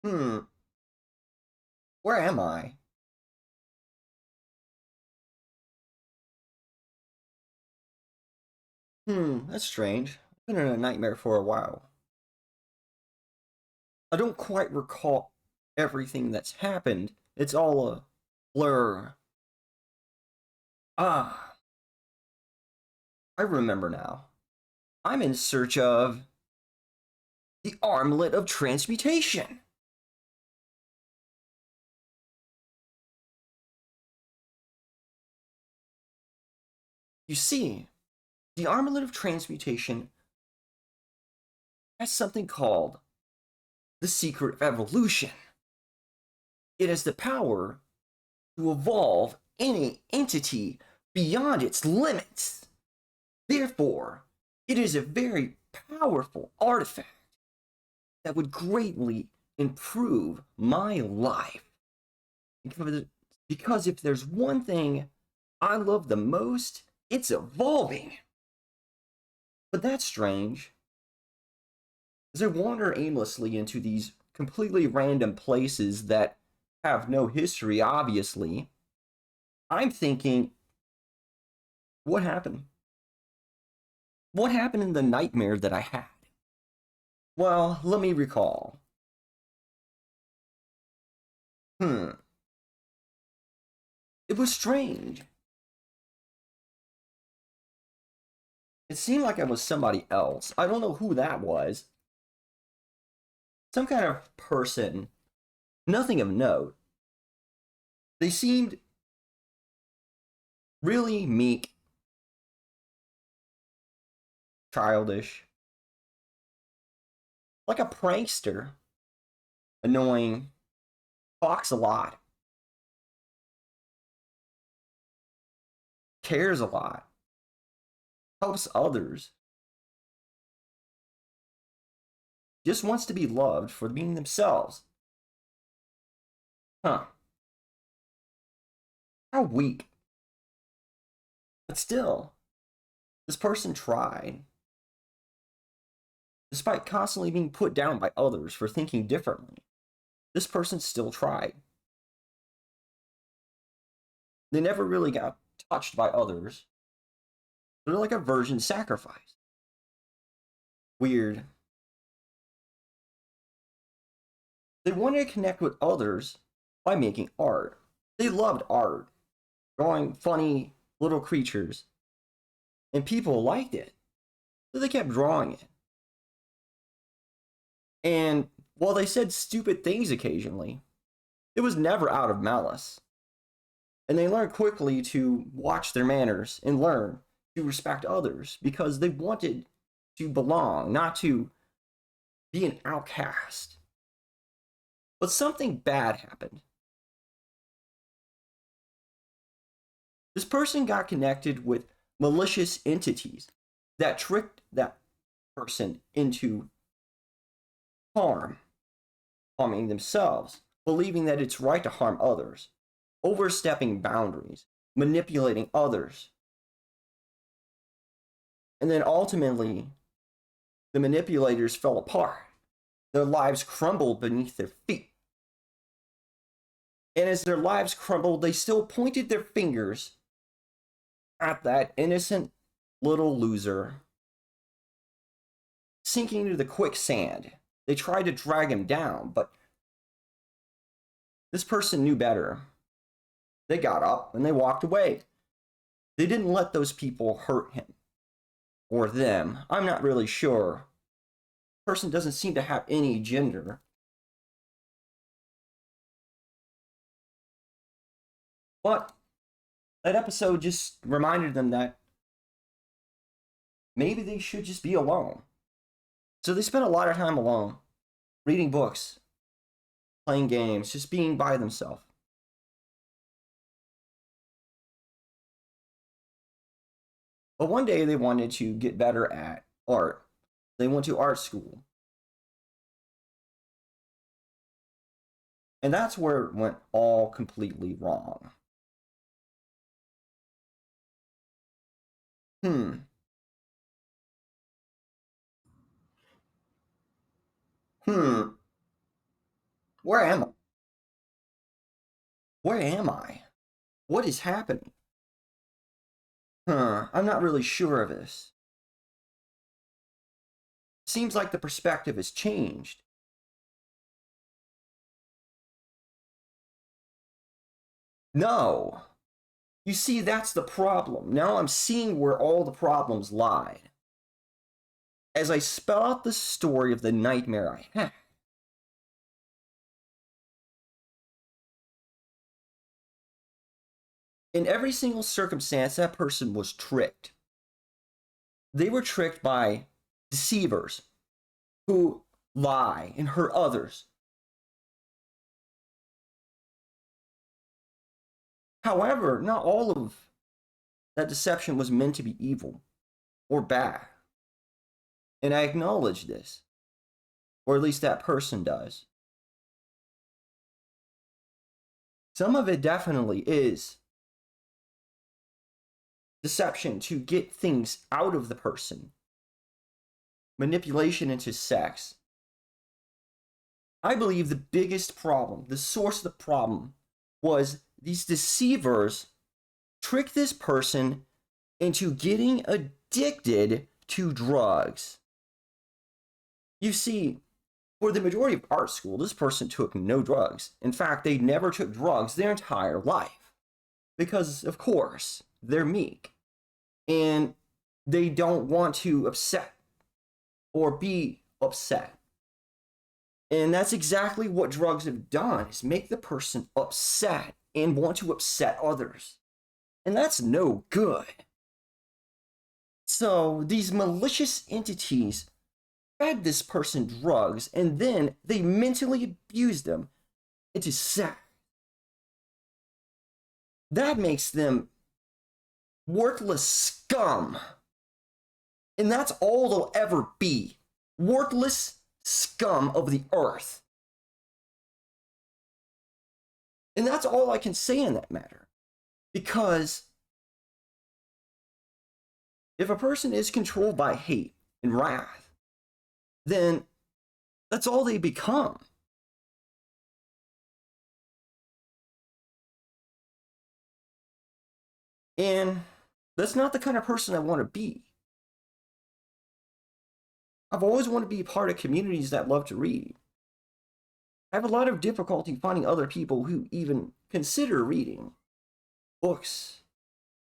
Hmm, where am I? That's strange. I've been in a nightmare for a while. I don't quite recall everything that's happened. It's all a blur. Ah, I remember now. I'm in search of the Armlet of Transmutation. You see, the Armlet of Transmutation has something called the Secret of Evolution. It has the power to evolve any entity beyond its limits. Therefore, it is a very powerful artifact that would greatly improve my life. Because if there's one thing I love the most, it's evolving. But that's strange. As I wander aimlessly into these completely random places that have no history, obviously, I'm thinking, what happened? What happened in the nightmare that I had? Well, let me recall. Hmm, it was strange. It seemed like I was somebody else. I don't know who that was. Some kind of person. Nothing of note. They seemed really meek, childish, like a prankster. Annoying, talks a lot, cares a lot, helps others, just wants to be loved for being themselves. Huh, how weak. But still, this person tried. Despite constantly being put down by others for thinking differently, this person still tried. They never really got touched by others. They're like a virgin sacrifice. Weird. They wanted to connect with others by making art. They loved art, drawing funny little creatures, and people liked it. So they kept drawing it. And while they said stupid things occasionally, it was never out of malice. And they learned quickly to watch their manners and learn to respect others because they wanted to belong, not to be an outcast. But something bad happened. This person got connected with malicious entities that tricked that person into harming themselves, believing that it's right to harm others, overstepping boundaries, manipulating others. And then ultimately, the manipulators fell apart. Their lives crumbled beneath their feet. And as their lives crumbled, they still pointed their fingers at that innocent little loser sinking into the quicksand. They tried to drag him down, but this person knew better. They got up and they walked away. They didn't let those people hurt him or them. I'm not really sure. The person doesn't seem to have any gender. But that episode just reminded them that maybe they should just be alone. So they spent a lot of time alone, reading books, playing games, just being by themselves. But one day they wanted to get better at art. They went to art school. And that's where it went all completely wrong. Hmm. Hmm. Where am I? Where am I? What is happening? I'm not really sure of this. Seems like the perspective has changed. No. You see, that's the problem. Now I'm seeing where all the problems lie. As I spell out the story of the nightmare I had, in every single circumstance, that person was tricked. They were tricked by deceivers who lie and hurt others. However, not all of that deception was meant to be evil or bad. And I acknowledge this, or at least that person does. Some of it definitely is deception to get things out of the person, manipulation into sex. I believe the biggest problem, the source of the problem, was these deceivers tricked this person into getting addicted to drugs. You see, for the majority of art school, this person took no drugs. In fact, they never took drugs their entire life. Because, of course, they're meek. And they don't want to upset or be upset. And that's exactly what drugs have done, is make the person upset and want to upset others. And that's no good. So these malicious entities fed this person drugs, and then they mentally abused them into sex. That makes them worthless scum. And that's all they'll ever be. Worthless scum of the earth. And that's all I can say in that matter. Because if a person is controlled by hate and wrath, then that's all they become. And that's not the kind of person I want to be. I've always wanted to be part of communities that love to read. I have a lot of difficulty finding other people who even consider reading books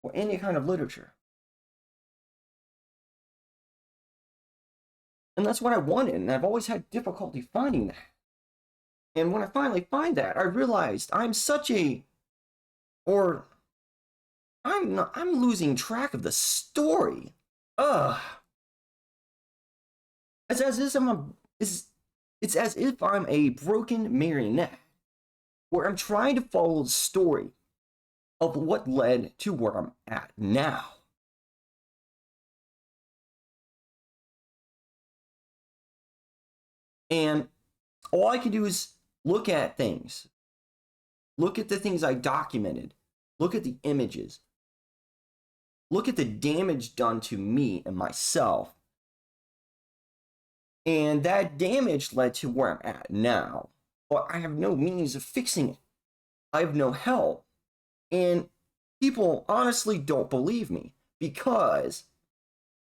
or any kind of literature. And that's what I wanted, and I've always had difficulty finding that. And when I finally find that, I realized I'm losing track of the story. It's as if I'm a broken marionette, where I'm trying to follow the story of what led to where I'm at now. And all I can do is look at things. Look at the things I documented. Look at the images. Look at the damage done to me and myself. And that damage led to where I'm at now. But I have no means of fixing it. I have no help. And people honestly don't believe me because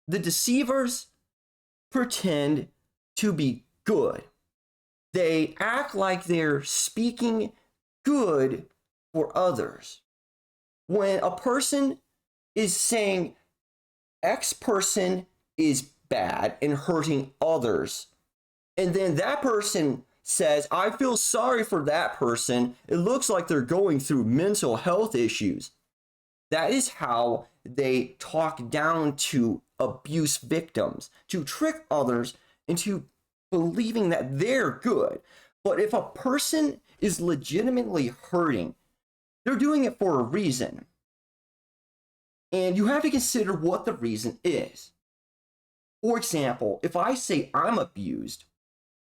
the deceivers pretend to be good. They act like they're speaking good for others. When a person is saying X person is bad and hurting others, and then that person says, I feel sorry for that person, it looks like they're going through mental health issues. That is how they talk down to abuse victims, to trick others into believing that they're good. But if a person is legitimately hurting, they're doing it for a reason. And you have to consider what the reason is. For example, if I say I'm abused,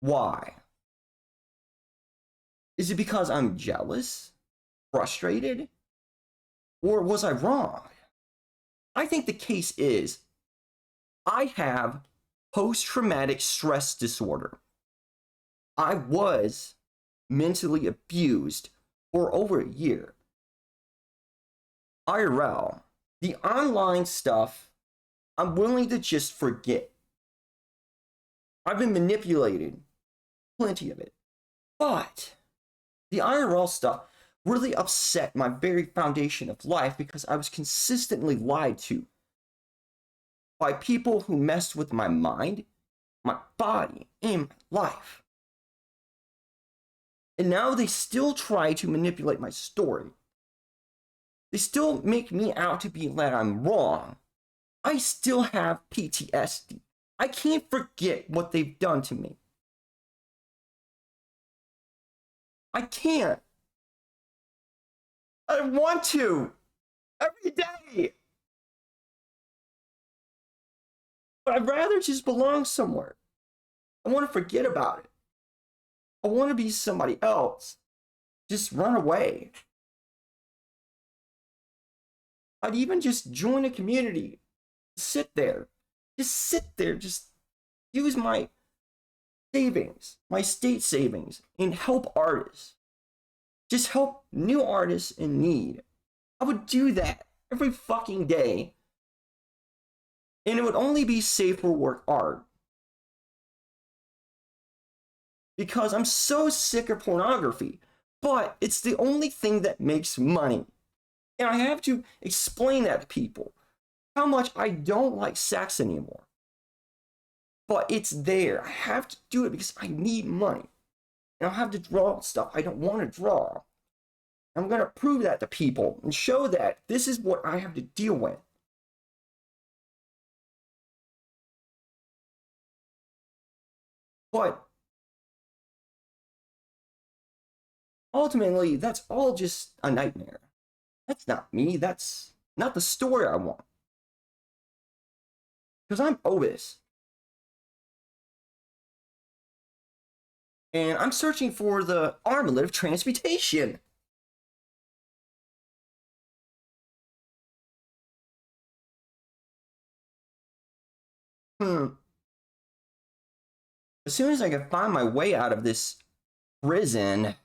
why? Is it because I'm jealous, frustrated, or was I wrong? I think the case is I have post-traumatic stress disorder. I was mentally abused for over a year. IRL, the online stuff, I'm willing to just forget. I've been manipulated, plenty of it. But the IRL stuff really upset my very foundation of life because I was consistently lied to by people who messed with my mind, my body, and my life. And now they still try to manipulate my story. They still make me out to be that I'm wrong. I still have PTSD. I can't forget what they've done to me. I can't. I want to. Every day. But I'd rather just belong somewhere. I want to forget about it. I want to be somebody else. Just run away. I'd even just join a community. Sit there. Just sit there. Just use my savings, my state savings, and help artists. Just help new artists in need. I would do that every fucking day. And it would only be safe for work art. Because I'm so sick of pornography. But it's the only thing that makes money. And I have to explain that to people. How much I don't like sex anymore. But it's there. I have to do it because I need money. And I'll have to draw stuff I don't want to draw. I'm going to prove that to people and show that this is what I have to deal with. But ultimately, that's all just a nightmare. That's not me. That's not the story I want. Because I'm Otis. And I'm searching for the Armlet of Transmutation. As soon as I can find my way out of this prison,